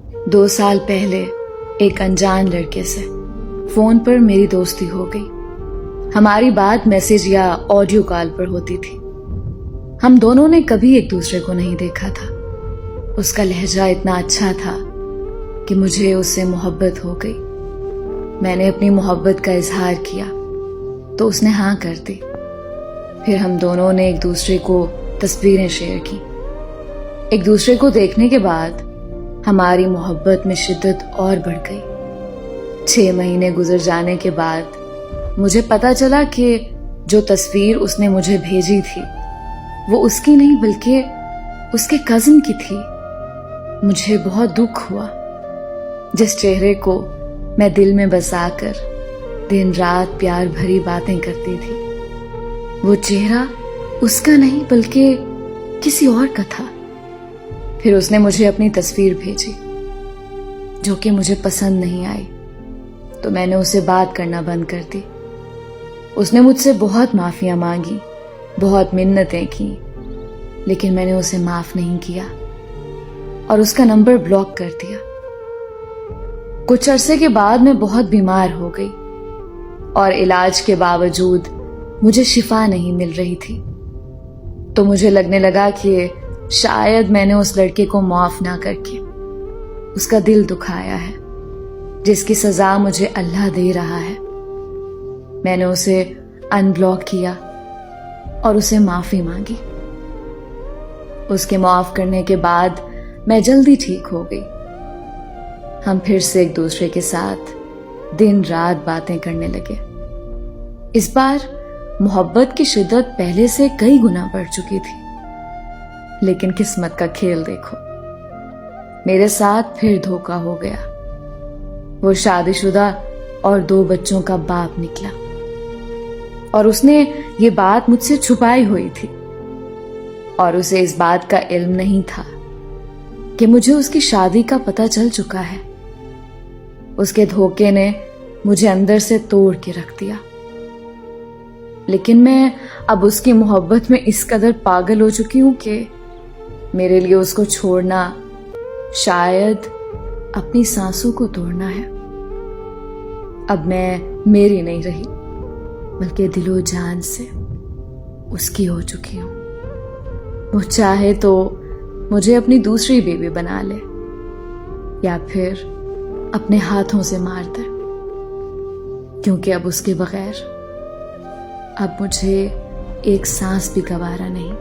2 साल पहले एक अनजान लड़के से फोन पर मेरी दोस्ती हो गई। हमारी बात मैसेज या ऑडियो कॉल पर होती थी। हम दोनों ने कभी एक दूसरे को नहीं देखा था। उसका लहजा इतना अच्छा था कि मुझे उससे मोहब्बत हो गई। मैंने अपनी मोहब्बत का इजहार किया तो उसने हाँ कर दी। फिर हम दोनों ने एक दूसरे को तस्वीरें शेयर की। एक दूसरे को देखने के बाद हमारी मोहब्बत में शिद्दत और बढ़ गई। 6 महीने गुजर जाने के बाद मुझे पता चला कि जो तस्वीर उसने मुझे भेजी थी वो उसकी नहीं बल्कि उसके कजिन की थी। मुझे बहुत दुख हुआ। जिस चेहरे को मैं दिल में बसाकर दिन रात प्यार भरी बातें करती थी, वो चेहरा उसका नहीं बल्कि किसी और का था। फिर उसने मुझे अपनी तस्वीर भेजी जो कि मुझे पसंद नहीं आई, तो मैंने उससे बात करना बंद कर दी। उसने मुझसे बहुत माफियां मांगी, बहुत मिन्नतें की, लेकिन मैंने उसे माफ नहीं किया और उसका नंबर ब्लॉक कर दिया। कुछ अरसे के बाद मैं बहुत बीमार हो गई और इलाज के बावजूद मुझे शिफा नहीं मिल रही थी। तो मुझे लगने लगा कि शायद मैंने उस लड़के को माफ ना करके उसका दिल दुखाया है, जिसकी सजा मुझे अल्लाह दे रहा है। मैंने उसे अनब्लॉक किया और उसे माफी मांगी। उसके माफ करने के बाद मैं जल्दी ठीक हो गई। हम फिर से एक दूसरे के साथ दिन रात बातें करने लगे। इस बार मोहब्बत की शिद्दत पहले से कई गुना बढ़ चुकी थी। लेकिन किस्मत का खेल देखो, मेरे साथ फिर धोखा हो गया। वो शादीशुदा और 2 बच्चों का बाप निकला और उसने ये बात मुझसे छुपाई हुई थी और उसे इस बात का इल्म नहीं था कि मुझे उसकी शादी का पता चल चुका है। उसके धोखे ने मुझे अंदर से तोड़ के रख दिया। लेकिन मैं अब उसकी मोहब्बत में इस कदर पागल हो चुकी हूं कि मेरे लिए उसको छोड़ना शायद अपनी सांसों को तोड़ना है। अब मैं मेरी नहीं रही बल्कि दिलो जान से उसकी हो चुकी हूं। वो चाहे तो मुझे अपनी दूसरी बीवी बना ले या फिर अपने हाथों से मार दे, क्योंकि अब उसके बगैर अब मुझे एक सांस भी गवारा नहीं।